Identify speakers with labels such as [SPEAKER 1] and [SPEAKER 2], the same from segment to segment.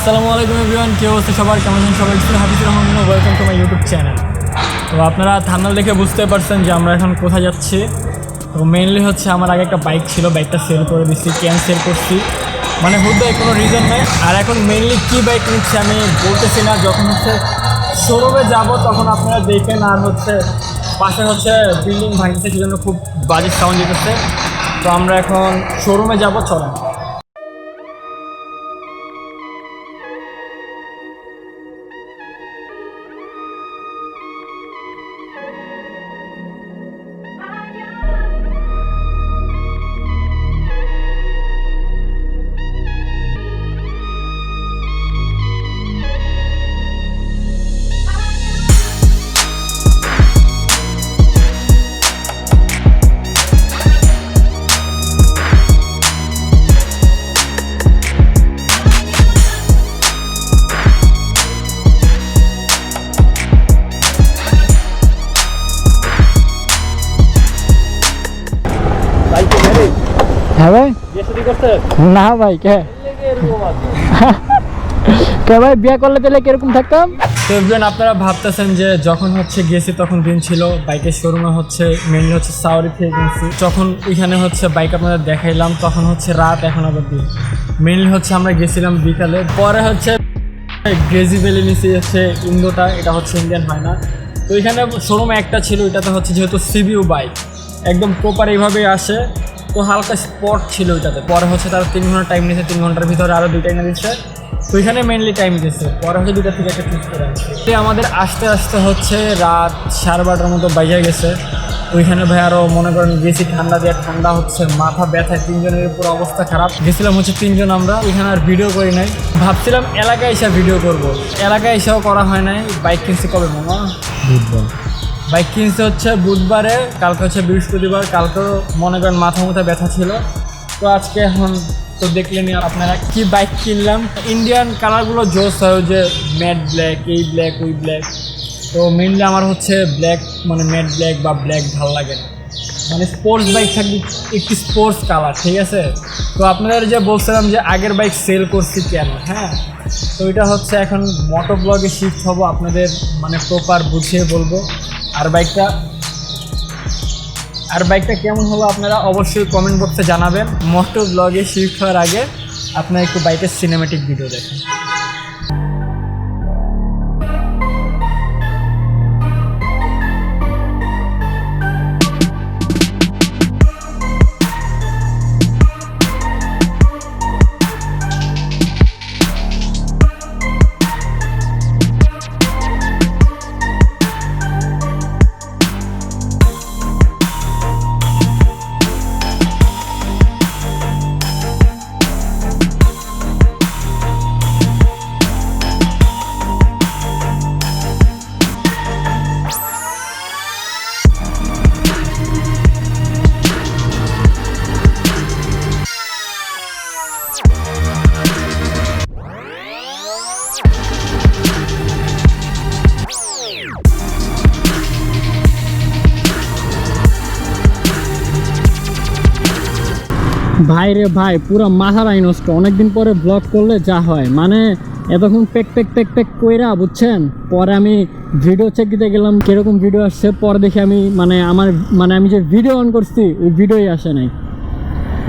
[SPEAKER 1] আসসালামু আলাইকুম এভরিওয়ান, কি অবস্থা সবার, কেমন আছেন সবাই? Hafizur Rahman, welcome to my YouTube channel. তো আপনারা থাম্বনেল দেখে বুঝতে পারছেন যে আমরা এখন কোথায় যাচ্ছি। তো মেইনলি হচ্ছে আমার আগে একটা বাইক ছিল, বাইকটা সেল করে দিচ্ছি, ক্যান্সেল করছি, মানে হুদ্দায় কোনো রিজন নেই। আর এখন মেইনলি কী বাইক নিচ্ছি আমি বলতেছি না, যখন হচ্ছে শোরুমে যাব তখন আপনারা দেখেন। আর হচ্ছে পাশে হচ্ছে বিল্ডিং ভাঙছে, সেজন্য খুব বাজে সাউন্ড দিতেছে। তো আমরা এখন শোরুমে যাব, চলেন।
[SPEAKER 2] হ্যাঁ ভাই, না ভাই কে ভাই বিয়ে করলে তাহলে কিরকম থাকতাম?
[SPEAKER 1] তো আপনারা ভাবতেছেন যে যখন হচ্ছে গেছি তখন দিন ছিল, বাইকের শোরুমে হচ্ছে মেনলি হচ্ছে সাউরি থেকে কিনছি। যখন এখানে হচ্ছে বাইক আপনাদের দেখাইলাম তখন হচ্ছে রাত, এখন আবার দিন। মেনলি হচ্ছে আমরা গেছিলাম বিকালে, পরে হচ্ছে গ্রেজি ভ্যালি নিচে হচ্ছে ইন্দোটা, এটা হচ্ছে ইন্ডিয়ান হয় না। তো এখানে শোরুমে একটা ছিল, এটাতে হচ্ছে যেহেতু সিবিউ বাইক একদম প্রপার এইভাবেই আসে, তো হালকা স্পট ছিল ওইটাতে। পরে হচ্ছে তারা 3 ঘন্টা টাইম নিয়েছে, 3 ঘন্টার ভিতরে আরও 2টা এনে দিচ্ছে। তো ওইখানে মেনলি টাইম দিচ্ছে, পরে হচ্ছে 2টা থেকে একটা চুজ করে আসছে। আমাদের আসতে আসতে হচ্ছে রাত 12:30টার মতো বাইরে গেছে। ওইখানে ভাই আরও মনে করেন গেছি ঠান্ডা দিয়ে, ঠান্ডা হচ্ছে, মাথা ব্যথায়, 3জনের পুরো অবস্থা খারাপ। গেছিলাম হচ্ছে 3জন আমরা, এখানে আর ভিডিও করি নাই। ভাবছিলাম এলাকায় এসে ভিডিও করব, এলাকায় এসেও করা হয় নাই। বাইক কিনছি কবে মামা?
[SPEAKER 2] বুধবার।
[SPEAKER 1] বাইক কিনছে হচ্ছে বুধবারে, কালকে হচ্ছে বৃহস্পতিবার। কালকেও মনে করেন মাথা ব্যথা ছিল। তো আজকে এখন তো দেখলেনি আপনারা কি বাইক কিনলাম। ইন্ডিয়ান কালারগুলো জোস হয়, যে ম্যাট ব্ল্যাক, এই ব্ল্যাক, ওই ব্ল্যাক। তো মেনলি আমার হচ্ছে ব্ল্যাক, মানে ম্যাট ব্ল্যাক বা ব্ল্যাক ভালো লাগে না, মানে স্পোর্টস বাইক থাকবে একটি স্পোর্টস কালার, ঠিক আছে? তো আপনাদের যে বলছিলাম যে আগের বাইক সেল করছি কেন, হ্যাঁ, তো এটা হচ্ছে এখন মোটো ব্লগে শিফট হব, আপনাদের মানে প্রপার বুঝিয়ে বলবো। আর বাইকটা কেমন হলো আপনারা অবশ্যই কমেন্ট বক্সে জানাবেন। মোটো ব্লগে শিফট হওয়ার আগে আপনারা একটু বাইকের সিনেমেটিক ভিডিও দেখেন।
[SPEAKER 2] ভাই রে ভাই, পুরো মাথাটাই নষ্ট। অনেকদিন পরে ব্লগ করলে যা হয়, মানে এতক্ষণ পেক পেক পেক পেক কইরা, বুঝছেন? পরে আমি ভিডিও চেক দিতে গেলাম কিরকম ভিডিও আসছে, পরে দেখি আমি আমি যে ভিডিও অন করছি ওই ভিডিওই আসে নাই।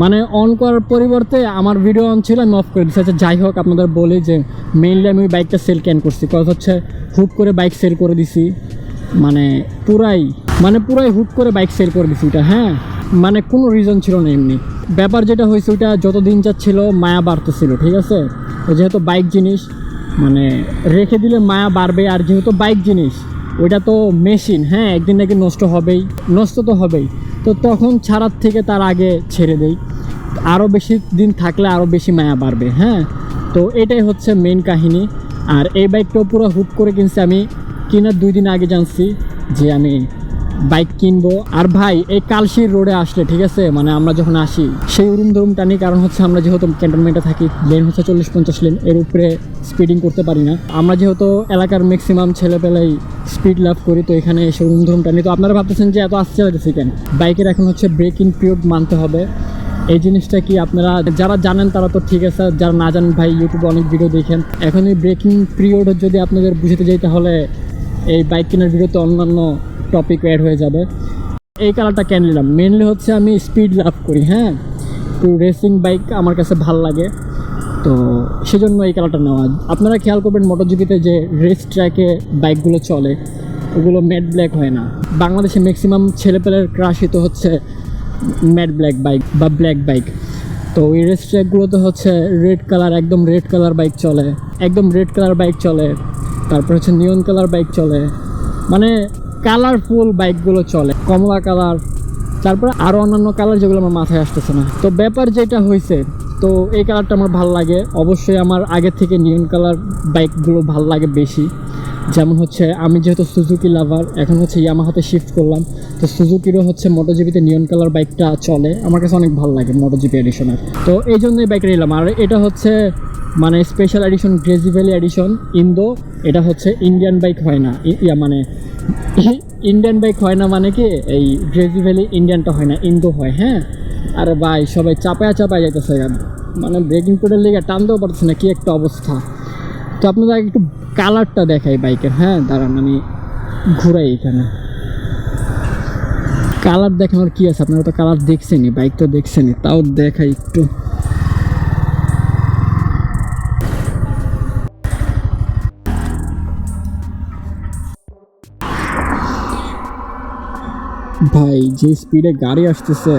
[SPEAKER 2] মানে অন করার পরিবর্তে আমার ভিডিও অন ছিল, আমি অফ করে দিচ্ছি। আচ্ছা যাই হোক, আপনাদের বলি যে মেইনলি আমি ওই বাইকটা সেল ক্যান করছি, কজ হচ্ছে হুট করে বাইক সেল করে দিছি, মানে পুরাই হুট করে বাইক সেল করে দিছি ওটা। হ্যাঁ, মানে কোনো রিজন ছিল না। এমনি ব্যাপার যেটা হয়েছে, ওইটা যতদিন যাচ্ছিল মায়া বাড়তেছিল, ঠিক আছে? যেহেতু বাইক জিনিস মানে রেখে দিলে মায়া বাড়বে, আর যেহেতু বাইক জিনিস ওইটা তো মেশিন, হ্যাঁ, একদিন নাকি নষ্ট তো হবেই। তো তখন ছাড়ার থেকে তার আগে ছেড়ে দেই, আরও বেশি দিন থাকলে আরও বেশি মায়া বাড়বে। হ্যাঁ, তো এটাই হচ্ছে মেন কাহিনী। আর এই বাইকটাও পুরো হুট করে কিনছি আমি, কেনার 2 দিন আগে জানছি যে আমি বাইক কিনবো। আর ভাই এই কালশির রোডে আসলে, ঠিক আছে, মানে আমরা যখন আসি সেই উরুম টানি, কারণ হচ্ছে আমরা যেহেতু ক্যান্টনমেন্টে থাকি, লেন হচ্ছে 40-50 লেন, এর উপরে স্পিডিং করতে পারি না আমরা, যেহেতু এলাকার ম্যাক্সিমাম ছেলেপেলাই স্পিড লাভ করি, তো এখানে এসে উরুম টানি। তো আপনারা ভাবতেছেন যে এত আসতে চাইতেছি কেন, বাইকের এখন হচ্ছে ব্রেকিং পিরিয়ড মানতে হবে। এই জিনিসটা কি আপনারা যারা জানেন তারা তো ঠিক আছে, যারা না জানেন ভাই ইউটিউবে অনেক ভিডিও দেখেন। এখন এই ব্রেকিং পিরিয়ড যদি আপনাদের বুঝতে যাই তাহলে এই বাইক কেনার ভিডিওতে অন্যান্য টপিক অ্যাড হয়ে যাবে। এই কালারটা কেন নিলাম, মেনলি হচ্ছে আমি স্পিড লাভ করি, হ্যাঁ, তো রেসিং বাইক আমার কাছে ভাল লাগে, তো সেজন্য এই কালারটা নেওয়া। আপনারা খেয়াল করবেন মোটরজিপিতে যে রেস ট্র্যাকে বাইকগুলো চলে ওগুলো ম্যাট ব্ল্যাক হয় না। বাংলাদেশে ম্যাক্সিমাম ছেলেপেলের ক্রাশই তো হচ্ছে ম্যাট ব্ল্যাক বাইক বা ব্ল্যাক বাইক। তো ওই রেস ট্র্যাকগুলোতে হচ্ছে রেড কালার, একদম রেড কালার বাইক চলে, একদম রেড কালার বাইক চলে, তারপর হচ্ছে নিয়ন কালার বাইক চলে, মানে কালারফুল বাইকগুলো চলে, কমলা কালার, তারপরে আরও অন্যান্য কালার যেগুলো আমার মাথায় আসতেছে না। তো ব্যাপার যেটা হয়েছে, তো এই কালারটা আমার ভালো লাগে। অবশ্যই আমার আগে থেকে নিয়ন কালার বাইকগুলো ভালো লাগে বেশি। যেমন হচ্ছে আমি যেহেতু সুজুকি লাভার, এখন হচ্ছে ইয়ামাহাতে শিফট করলাম, তো সুজুকিরও হচ্ছে মোটোজিপিতে নিয়ন কালার বাইকটা চলে, আমার কাছে অনেক ভালো লাগে মোটোজিপি এডিশনের। তো এই জন্যই বাইকটা নিলাম। আর এটা হচ্ছে মানে স্পেশাল এডিশন, গ্রেজি ভ্যালি এডিশন ইন্দো। এটা হচ্ছে ইন্ডিয়ান বাইক হয় না, মানে ইন্ডিয়ান বাইক হয় না, মানে কি এই গ্রেজি ভ্যালি ইন্ডিয়ানটা হয় না, ইন্দো হয়। হ্যাঁ, আরে ভাই সবাই চাপায় যাইতেছে, মানে ব্রেকিং পেডাল লেগে টানতেও পারছে না, কি একটা অবস্থা। তো আপনাদের একটু কালারটা দেখাই বাইকের, হ্যাঁ দাঁড়ান আমি ঘুরাই এখানে। কালার দেখানোর কি আছে, আপনারা তো কালার দেখছেনই, বাইক তো দেখছেনই, তাও দেখাই একটু। ভাই যে স্পিডে গাড়ি আসতেছে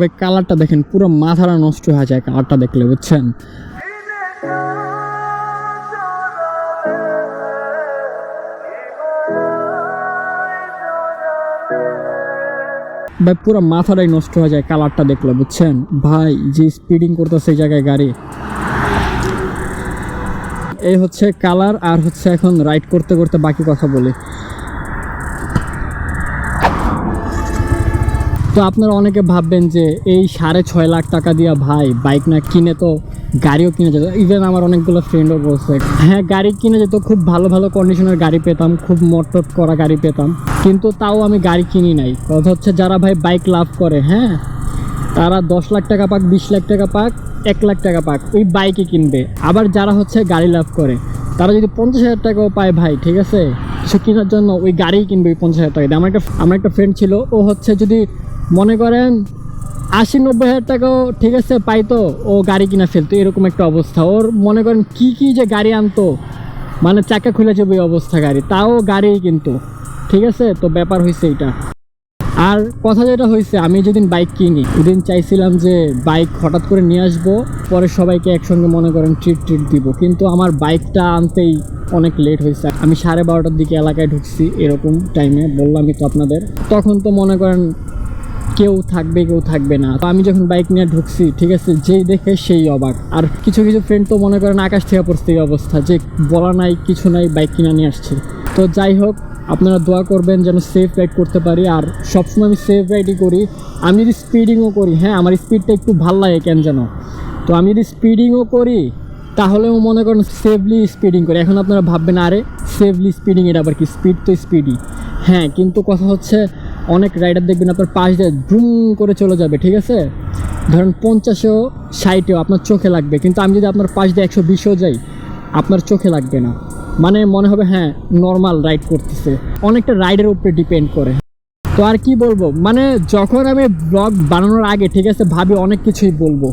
[SPEAKER 2] ভাই, কালারটা দেখেন, পুরো মাথাটা নষ্ট হয়ে যায় কালারটা দেখলে, বুঝছেন। ভাই পুরো মাথাটাই নষ্ট হয়ে যায় কালারটা দেখলে, বুঝছেন। ভাই যে স্পিডিং করতেছে এই জায়গায় গাড়ি, এই হচ্ছে কালার। আর হচ্ছে এখন রাইড করতে করতে বাকি কথা বলি। তো আপনারা অনেকে ভাববেন যে এই 6.5 লাখ টাকা দিয়া ভাই বাইক না কিনে তো গাড়িও কিনে যেত। ইভেন আমার অনেকগুলো ফ্রেন্ডও বলছে হ্যাঁ গাড়ি কিনে যেত, খুব ভালো ভালো কন্ডিশনের গাড়ি পেতাম, খুব মোটর করা গাড়ি পেতাম, কিন্তু তাও আমি গাড়ি কিনি নাই। কথা হচ্ছে যারা ভাই বাইক লাভ করে, হ্যাঁ তারা 10 লাখ টাকা পাক, 20 লাখ টাকা পাক, 1 লাখ টাকা পাক, ওই বাইকই কিনবে। আবার যারা হচ্ছে গাড়ি লাভ করে তারা যদি 50,000 টাকাও পায় ভাই, ঠিক আছে, সে কেনার জন্য ওই গাড়িই কিনবে ওই 50,000 টাকা দিয়ে। আমার একটা ফ্রেন্ড ছিল, ও হচ্ছে যদি মনে করেন 80-90 হাজার টাকাও ঠিক আছে পাইতো, ও গাড়ি কিনা ফেলতো, এরকম একটা অবস্থা ওর। মনে করেন কি কি যে গাড়ি আনতো, মানে চাকা খুলে যাবে ওই অবস্থা গাড়ি, তাও গাড়িই কিন্তু, ঠিক আছে। তো ব্যাপার হয়েছে এইটা। আর কথা যেটা হয়েছে, আমি যেদিন বাইক কিনি ওদিন চাইছিলাম যে বাইক হঠাৎ করে নিয়ে আসবো, পরে সবাইকে একসঙ্গে মনে করেন ট্রিট দিব, কিন্তু আমার বাইকটা আনতেই অনেক লেট হয়েছে। আমি 12:30টার দিকে এলাকায় ঢুকছি, এরকম টাইমে বললামই তো আপনাদের। তখন তো মনে করেন কেউ থাকবে না। তো আমি যখন বাইক নিয়ে ঢুকছি, ঠিক আছে, যেই দেখে সেই অবাক। আর কিছু কিছু ফ্রেন্ড তো মনে করেন আকাশ থেকে পড়ছে এই অবস্থা, যে বলা নাই কিছু নাই, বাইক কিনে নিয়ে আসছে। তো যাই হোক, আপনারা দোয়া করবেন যেন সেফ রাইড করতে পারি। আর সবসময় আমি সেফ রাইডই করি। আমি যদি স্পিডিংও করি, হ্যাঁ আমার স্পিডটা একটু ভাল লাগে কেন যেন, তো আমি যদি স্পিডিংও করি তাহলেও মনে করেন সেফলি স্পিডিং করি। এখন আপনারা ভাববেন আরে সেফলি স্পিডিং এটা আবার কি, স্পিড তো স্পিডই, হ্যাঁ, কিন্তু কথা হচ্ছে অনেক রাইডার দেখবেন আপনার পাশ দিয়ে ড্রুম করে চলে যাবে, ঠিক আছে, ধরেন 50-ও 60-ও আপনার চোখে লাগবে, কিন্তু আমি যদি আপনার পাশ দিয়ে 120-ও যাই আপনার চোখে লাগবে না, মানে মনে হবে হ্যাঁ নর্মাল রাইড করতেছে। অনেকটা রাইডের উপরে ডিপেন্ড করে। তো আর কি বলবো, মানে যখন আমি ব্লগ বানানোর আগে, ঠিক আছে, ভাবি অনেক কিছুই বলবো,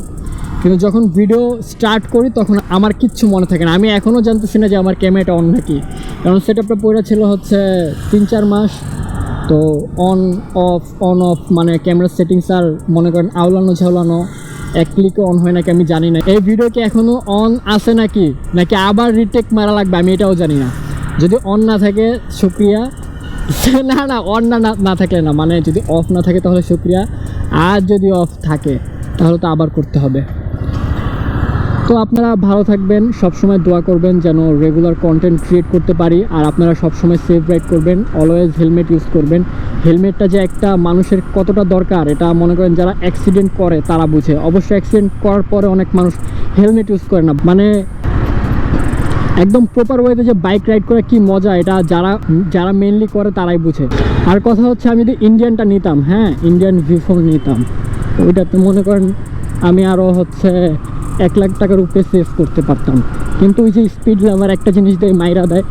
[SPEAKER 2] কিন্তু যখন ভিডিও স্টার্ট করি তখন আমার কিচ্ছু মনে থাকে না। আমি এখনও জানতেছি না যে আমার ক্যামেরাটা অন নাকি, কারণ সেট আপটা পড়ে ছিল হচ্ছে 3-4 মাস। তো অন অফ মানে ক্যামেরা সেটিংস আর মনে করেন আওলানো ঝাওলানো, এক ক্লিকে অন হয় নাকি আমি জানি না। এই ভিডিও কি এখনও অন আছে নাকি আবার রিটেক মারা লাগবে আমি এটাও জানি না। যদি অন না থাকে শুক্রিয়া, না অন না থাকলে না, মানে যদি অফ না থাকে তাহলে শুক্রিয়া, আর যদি অফ থাকে তাহলে তো আবার করতে হবে। তো আপনারা ভালো থাকবেন, সবসময় দোয়া করবেন যেন রেগুলার কন্টেন্ট ক্রিয়েট করতে পারি। আর আপনারা সবসময় সেফ রাইড করবেন, অলওয়েজ হেলমেট ইউজ করবেন। হেলমেটটা যে একটা মানুষের কতটা দরকার এটা মনে করেন যারা অ্যাক্সিডেন্ট করে তারা বুঝে। অবশ্যই অ্যাক্সিডেন্ট করার পরে অনেক মানুষ হেলমেট ইউজ করে না, মানে একদম প্রপার ওয়েতে যে বাইক রাইড করা কি মজা এটা যারা মেনলি করে তারাই বুঝে। আর কথা হচ্ছে আমি যদি ইন্ডিয়ানটা নিতাম, হ্যাঁ ইন্ডিয়ান V4 নিতাম, ওইটাতে মনে করেন আমি আরও হচ্ছে 1 লাখ টাকার উপরে সেভ করতে পারতাম। কিন্তু ওই যে স্পিড লাভার একটা জিনিস দিয়ে মাইরা দেয়,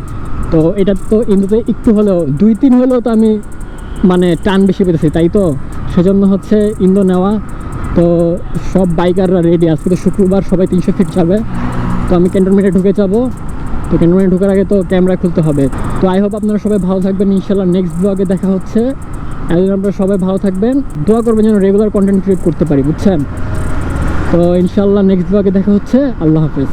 [SPEAKER 2] তো এটা তো ইন্দোতে একটু হলেও 2-3 হলেও তো আমি মানে টান বেশি পেতেছি, তাই তো সেজন্য হচ্ছে ইন্দো নেওয়া। তো সব বাইকাররা রেডি, আজকে তো শুক্রবার, সবাই 300 ফিট যাবে। তো আমি ক্যান্টনমেন্টে ঢুকে যাব। তো ক্যান্টনমেন্টে ঢোকার আগে তো ক্যামেরা খুলতে হবে। তো আই হোপ আপনারা সবাই ভালো থাকবেন, ইনশাল্লাহ নেক্সট ব্লগে দেখা হচ্ছে। এখন আপনারা সবাই ভালো থাকবেন, দোয়া করবেন যেন রেগুলার কন্টেন্ট ক্রিয়েট করতে পারি, বুঝছেন? তো ইনশাল্লাহ নেক্সট ব্লগে দেখা হচ্ছে। আল্লাহ হাফেজ।